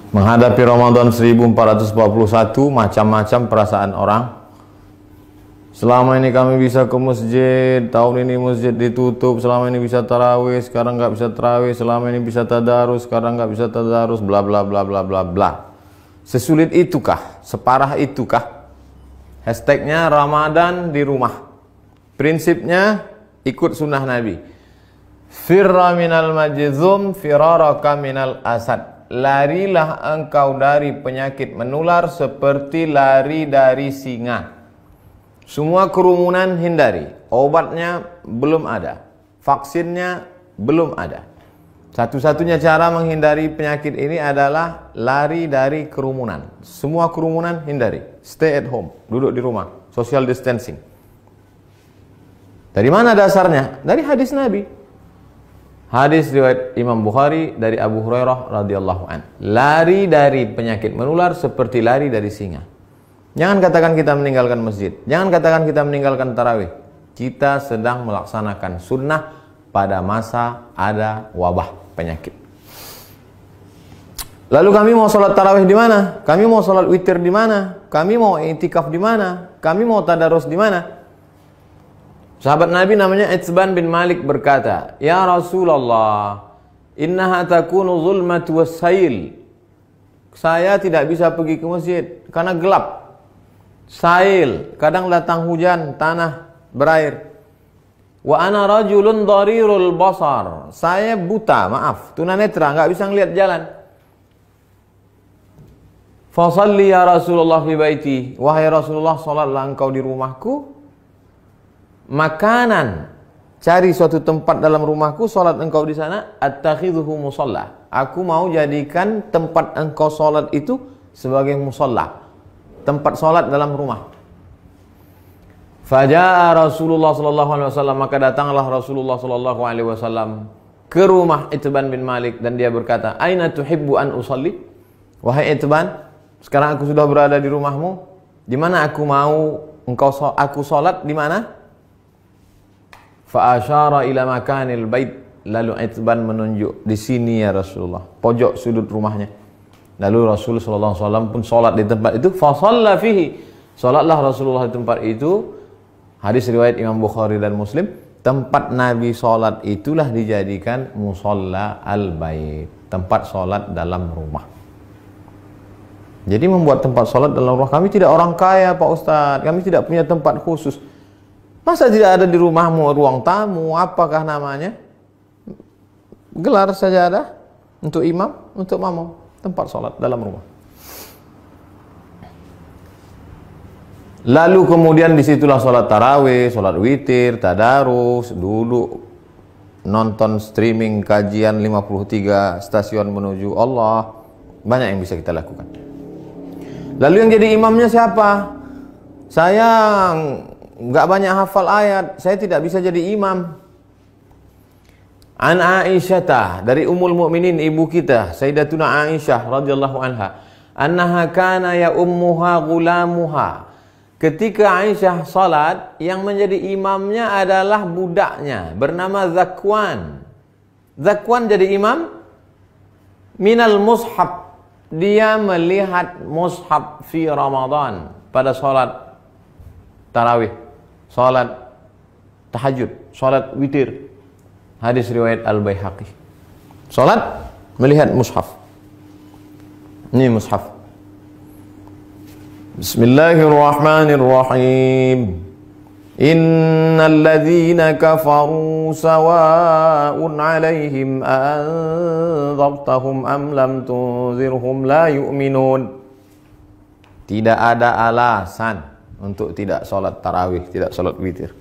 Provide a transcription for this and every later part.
Menghadapi Ramadan 1441, macam-macam perasaan orang. Selama ini kami bisa ke masjid, tahun ini masjid ditutup. Selama ini bisa tarawih, sekarang nggak bisa tarawih. Selama ini bisa tadarus, sekarang nggak bisa tadarus. Bla bla bla bla bla bla. Sesulit itukah? Separah itukah? Hashtagnya Ramadan di rumah. Prinsipnya ikut sunnah Nabi. Firra minal majzum firaraka minal asad. Larilah engkau dari penyakit menular seperti lari dari singa. Semua kerumunan hindari. Obatnya belum ada. Vaksinnya belum ada. Satu-satunya cara menghindari penyakit ini adalah lari dari kerumunan. Semua kerumunan hindari. Stay at home. Duduk di rumah. Social distancing. Dari mana dasarnya? Dari hadis Nabi. Hadis riwayat Imam Bukhari dari Abu Hurairah radhiyallahu an. Lari dari penyakit menular seperti lari dari singa. Jangan katakan kita meninggalkan masjid. Jangan katakan kita meninggalkan tarawih. Kita sedang melaksanakan sunnah pada masa ada wabah penyakit. Lalu kami mau sholat tarawih di mana? Kami mau sholat witir di mana? Kami mau i'tikaf di mana? Kami mau tadarus di mana? Sahabat Nabi namanya Itsban bin Malik berkata, "Ya Rasulullah, innaha takunu zulmatu wassail." Saya tidak bisa pergi ke masjid karena gelap. Sail, kadang datang hujan, tanah berair. Wa ana rajulun dharirul basar. Saya buta, maaf, tunanetra, enggak bisa ngelihat jalan. Fa shalli ya Rasulullah fi baiti. Wahai Rasulullah, salatlah engkau di rumahku. Makanan, cari suatu tempat dalam rumahku, solat engkau di sana. Attakhidhuhu musalla. Aku mau jadikan tempat engkau solat itu sebagai musalla, tempat solat dalam rumah. Faja'a Rasulullah sallallahu alaihi wasallam, maka datanglah Rasulullah sallallahu alaihi wasallam ke rumah Itsban bin Malik dan dia berkata, "Aina tuhibbu an usalli?" Wahai Itsban, sekarang aku sudah berada di rumahmu. Di mana aku mau aku salat di mana? Fa asyara ila makanil bait. Lalu Itsban menunjuk, di sini ya Rasulullah, pojok sudut rumahnya. Lalu Rasulullah sallallahu alaihi wasallam pun salat di tempat itu. Fa shalla fihi. Salatlah Rasulullah di tempat itu. Hadis riwayat Imam Bukhari dan Muslim. Tempat Nabi salat itulah dijadikan musalla al-bait, tempat salat dalam rumah. Jadi membuat tempat salat dalam rumah. Kami tidak orang kaya Pak Ustadz, kami tidak punya tempat khusus. Masa tidak ada di rumahmu ruang tamu, apakah namanya? Gelar sajadah untuk imam, untuk makmum, tempat salat dalam rumah. Lalu kemudian disitulah salat tarawih, salat witir, tadarus, duduk nonton streaming kajian 53 stasiun menuju Allah. Banyak yang bisa kita lakukan. Lalu yang jadi imamnya siapa? Saya nggak banyak hafal ayat, saya tidak bisa jadi imam. An Aisyah, dari Ummul Mukminin, ibu kita Sayyidatuna Aisyah radhiyallahu anha, annaha kana ya ummuha gulamuha. Ketika Aisyah salat, yang menjadi imamnya adalah budaknya bernama Zakwan. Zakwan jadi imam minal mushaf. Dia melihat mushaf fi Ramadan pada salat tarawih, salat tahajud, salat witir. Hadis riwayat Al-Baihaqi. Salat melihat mushaf. Ini mushaf. Bismillahirrahmanirrahim. Innal ladzina kafaru sawa'un 'alaihim anzartahum am lam tunzirhum la yu'minun. Tidak ada alasan untuk tidak sholat tarawih, tidak sholat witir.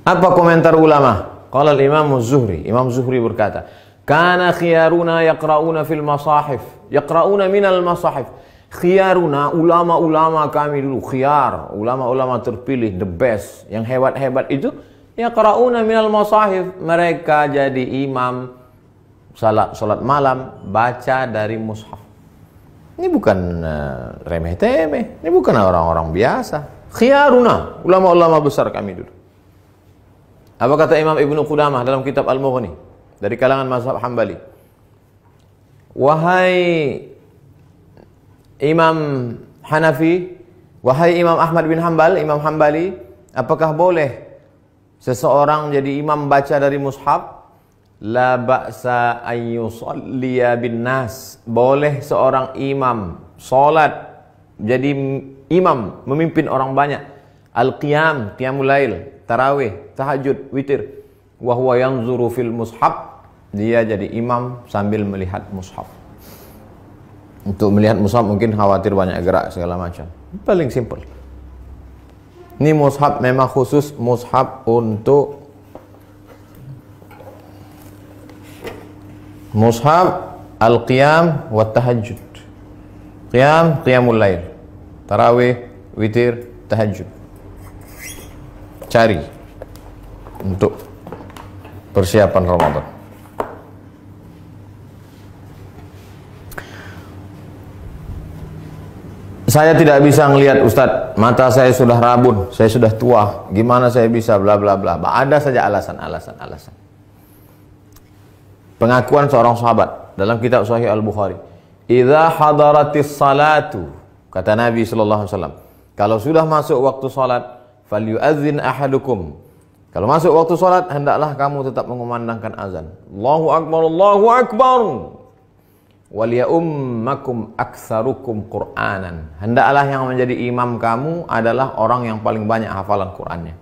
Apa komentar ulama? Qala al-Imam Az-Zuhri. Imam Zuhri berkata, "Kana khiyaruna yaqra'una fil masahif, yaqra'una minal masahif." Khiyaruna, ulama-ulama kami dulu, khiyar, ulama-ulama terpilih, the best, yang hebat-hebat itu, yaqra'una minal masahif. Mereka jadi imam salat malam, baca dari mushaf. Ini bukan remeh-temeh, ini bukan orang-orang biasa. Khiyaruna, ulama-ulama besar kami dulu. Apa kata Imam Ibnu Qudamah dalam kitab Al-Mughni dari kalangan mazhab Hambali? wahai Imam Hanafi, wahai Imam Ahmad bin Hanbal, Imam Hambali, apakah boleh seseorang jadi imam baca dari mushaf? La ba'sa an yusalliya bin nas. Boleh seorang imam salat jadi imam memimpin orang banyak. Al-qiyam, qiyamul lail, tarawih, tahajud, witir. Wa huwa yanzuru fil mushaf. Dia jadi imam sambil melihat mushaf. Untuk melihat mushaf mungkin khawatir banyak gerak segala macam. Paling simple. Ini mushaf memang khusus mushaf untuk mushaf al-qiyam wa tahajud. Qiyam, qiyamul lail. Tarawih, witir, tahajud. Cari untuk persiapan Ramadan. Saya tidak bisa ngelihat Ustadz, mata saya sudah rabun, saya sudah tua, gimana saya bisa bla bla bla. Ada saja alasan. Pengakuan seorang sahabat dalam kitab Sahih Al-Bukhari. Idza hadaratis salatu, kata Nabi sallallahu alaihi wasallam, kalau sudah masuk waktu salat, falyu'adzin ahadukum. Kalau masuk waktu salat, hendaklah kamu tetap mengumandangkan azan. Allahu akbar, Allahu akbar. Waliyummakum aktsarukum Qur'anan. Hendaklah yang menjadi imam kamu adalah orang yang paling banyak hafalan Qur'annya.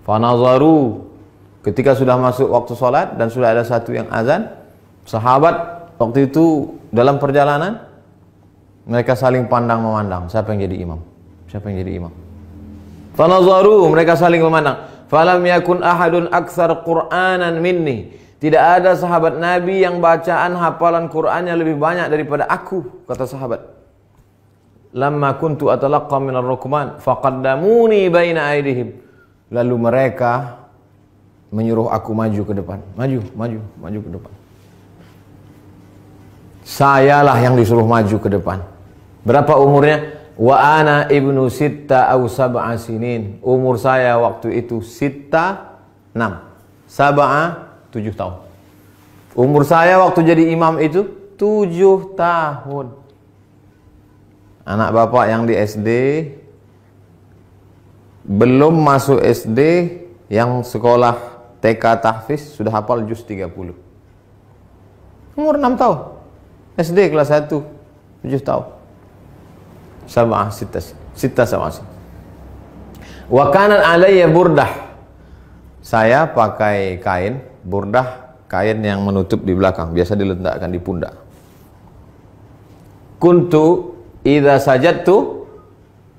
Fanazaru, ketika sudah masuk waktu salat dan sudah ada satu yang azan, sahabat waktu itu dalam perjalanan mereka saling pandang memandang, siapa yang jadi imam? Siapa yang jadi imam? Fanazaru, mereka saling memandang. Falam yakun ahadun aktsar Qur'anan minni. Tidak ada sahabat Nabi yang bacaan hafalan Qur'annya lebih banyak daripada aku, kata sahabat. Lamma kuntu atalaqqa minar rukman faqaddamuni baina aydihim. Lalu mereka menyuruh aku maju ke depan. Maju ke depan. Sayalah yang disuruh maju ke depan. Berapa umurnya? Wa ana ibnu sitta aw sab'a sinin. Umur saya waktu itu sitta 6. Sab'a 7 tahun. Umur saya waktu jadi imam itu 7 tahun. Anak bapak yang di SD, belum masuk SD, yang sekolah TK tahfiz sudah hafal juz 30. Umur 6 tahun. SD kelas 1, 7 tahun. Sab'ah sitta sab'ah. Wa kanat alayya burdah. Saya pakai kain burdah, kain yang menutup di belakang, biasa diletakkan di pundak. Kuntu idza sajadtu,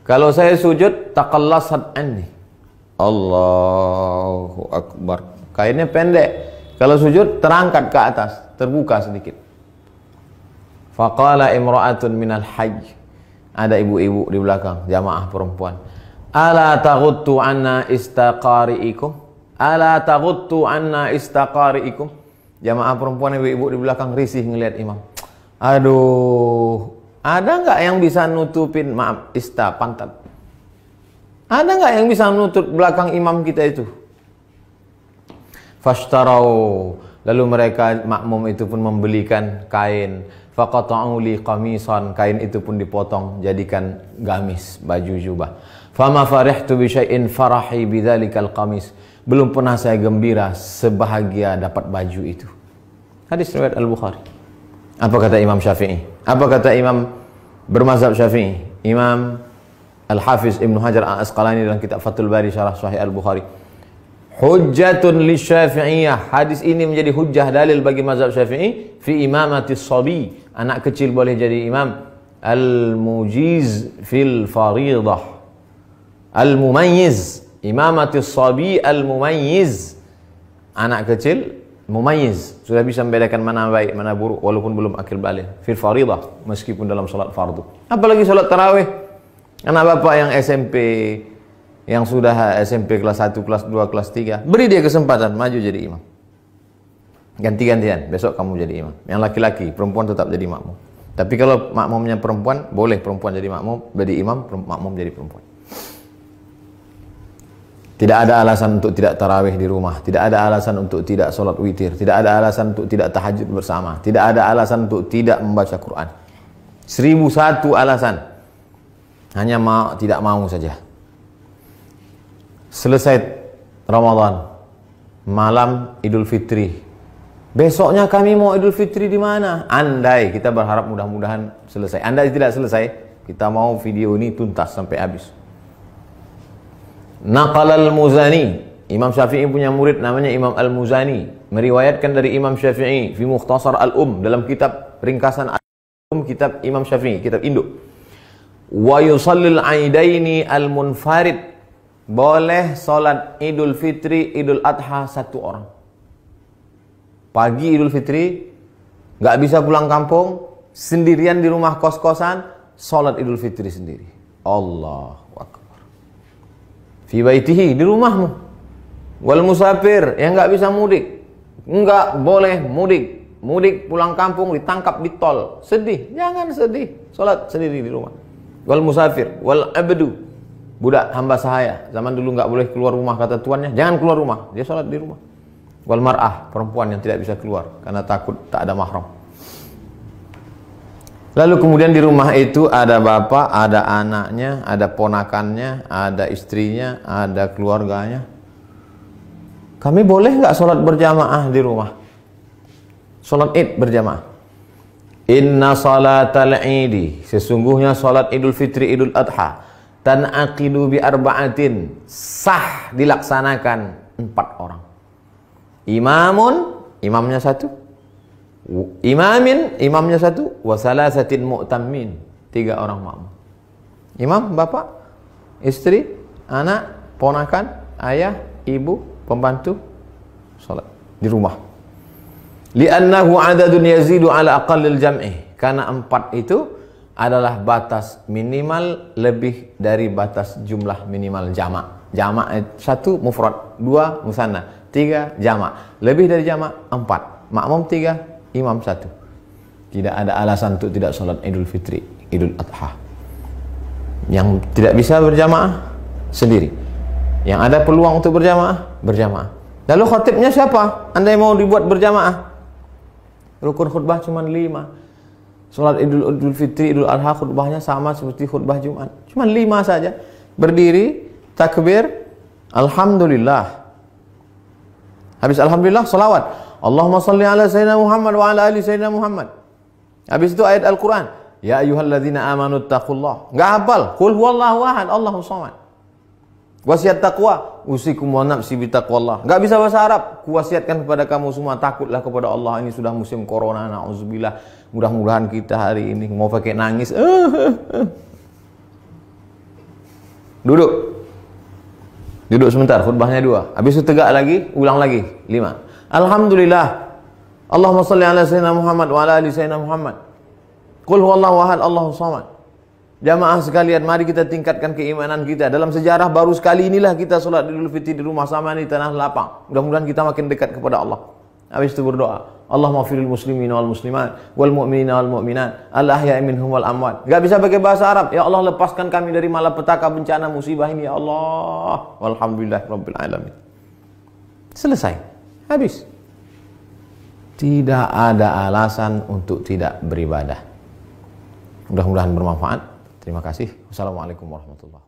kalau saya sujud, taqallasat anni. Allahu akbar. Kainnya pendek. Kalau sujud terangkat ke atas, terbuka sedikit. Faqala imra'atun minal hajj. Ada ibu-ibu di belakang, jamaah perempuan. Ala taghuttu anna istaqari'ikum? Ala taghuttu anna istaqari'ikum? Jamaah perempuan ibu-ibu di belakang risih ngelihat imam. Aduh, ada nggak yang bisa nutupin, maaf, pantat? Ada nggak yang bisa nutup belakang imam kita itu? Fashtarau, lalu mereka makmum itu pun membelikan kain. Faqata'u li qamisan, kain itu pun dipotong jadikan gamis, baju jubah. Fama farihtu bi syai'in farahi bidzalikal qamis. Belum pernah saya gembira sebahagia dapat baju itu. Hadis riwayat Al-Bukhari. Apa kata Imam Syafi'i? Apa kata Imam bermazhab Syafi'i? Imam Al-Hafiz Ibnu Hajar Al-Asqalani dalam kitab Fathul Bari Syarah Sahih Al-Bukhari. Hujjatun li Syafi'iyah. Hadis ini menjadi hujjah dalil bagi mazhab Syafi'i fi imamatis sabi. Anak kecil boleh jadi imam. Al-mujiz fil faridah. Al-mumayyiz. Imamatis sabi al-mumayyiz. Anak kecil mumayyiz, sudah bisa membedakan mana baik mana buruk walaupun belum akil baligh fil faridah, meskipun dalam salat fardu. Apalagi salat tarawih. Anak bapak yang SMP, yang sudah SMP kelas 1, kelas 2, kelas 3, beri dia kesempatan maju jadi imam. Ganti-gantian, besok kamu jadi imam. Yang laki-laki, perempuan tetap jadi makmum. Tapi kalau makmumnya perempuan, boleh perempuan jadi makmum, jadi imam, makmum jadi perempuan. Tidak ada alasan untuk tidak tarawih di rumah. Tidak ada alasan untuk tidak sholat witir. Tidak ada alasan untuk tidak tahajud bersama. Tidak ada alasan untuk tidak membaca Quran. 1001 alasan. Hanya tidak mau saja. Selesai Ramadan, malam Idul Fitri. Besoknya kami mau Idul Fitri di mana? Andai, kita berharap mudah-mudahan selesai. Andai tidak selesai, kita mau video ini tuntas sampai habis. Naqal al-Muzani, Imam Syafi'i punya murid namanya Imam al-Muzani, meriwayatkan dari Imam Syafi'i fi Mukhtasar al-Um, dalam kitab ringkasan al-Um, kitab Imam Syafi'i, kitab induk. Wa yusallil aidaini al-munfarid, boleh salat Idul Fitri, Idul Adha satu orang. Pagi Idul Fitri, nggak bisa pulang kampung, sendirian di rumah kos-kosan, salat Idul Fitri sendiri. Allahu Akbar. Fi baitihi, di rumahmu. Wal musafir, yang nggak bisa mudik, nggak boleh mudik. Mudik pulang kampung ditangkap di tol, sedih, jangan sedih, salat sendiri di rumah. Wal musafir, wal abdu, budak hamba sahaya, zaman dulu nggak boleh keluar rumah kata tuannya, jangan keluar rumah, dia salat di rumah. Wal mar'ah, perempuan yang tidak bisa keluar karena takut tak ada mahram. Lalu kemudian di rumah itu ada bapak, ada anaknya, ada ponakannya, ada istrinya, ada keluarganya. Kami boleh nggak sholat berjamaah di rumah? Sholat id berjamaah. Inna salatal idi, sesungguhnya sholat Idul Fitri, Idul Adha, tan'aqidu bi arba'atin, sah dilaksanakan 4 orang. Imamun, imamnya 1. Imamin, imamnya 1, wa salasatin mu'tammin, 3 orang makmum. Imam, bapak, istri, anak, ponakan, ayah, ibu, pembantu, salat di rumah. Li'annahu adadun yazidu ala aqallil jam'i, karena 4 itu adalah batas minimal lebih dari batas jumlah minimal jamak. Jamak 1 mufrad, 2 musanna, 3 jamak. Lebih dari jamak 4, makmum 3, imam 1. Tidak ada alasan untuk tidak sholat Idul Fitri, Idul Adha. Yang tidak bisa berjamaah sendiri. Yang ada peluang untuk berjamaah, berjamaah. Lalu khatibnya siapa? Andai mau dibuat berjamaah, rukun khutbah cuma 5. Sholat Idul Fitri, Idul Adha khutbahnya sama seperti khutbah Jumat, cuma 5 saja. Berdiri, takbir, alhamdulillah. Habis alhamdulillah, salawat. Allahumma salli ala Sayyidina Muhammad wa ala ali Sayyidina Muhammad. Habis itu ayat Al-Quran. Ya ayyuhalladzina amanu taqullah. Nggak hafal. Qul huwallahu ahad, Allahu samad. Wasiat taqwa. Usikum wa nafsi bitaqwallah. Nggak bisa bahasa Arab. Kuwasiatkan kepada kamu semua, takutlah kepada Allah. Ini sudah musim corona, na'udzubillah. Mudah-mudahan kita hari ini mau pakai nangis. Duduk. Duduk sebentar, khutbahnya 2. Habis itu tegak lagi, ulang lagi, 5. Alhamdulillah. Allahumma salli ala Sayyidina Muhammad wa ala ali Sayyidina Muhammad. Qul huwallahu ahad, Allahu samad. Jamaah sekalian, mari kita tingkatkan keimanan kita. Dalam sejarah baru sekali inilah kita sholat Idul Fitri di rumah sama di tanah lapang. Mudah-mudahan kita makin dekat kepada Allah. Habis itu berdoa, Allahumma firil muslimin wal muslimat wal mu'minina wal mu'minat al ahya'i minhum wal amwat. Gak bisa pakai bahasa Arab. Ya Allah, lepaskan kami dari malapetaka, bencana, musibah ini ya Allah. Walhamdulillah rabbil alamin. Selesai. Habis. Tidak ada alasan untuk tidak beribadah. Mudah-mudahan bermanfaat. Terima kasih. Wassalamualaikum warahmatullahi wabarakatuh.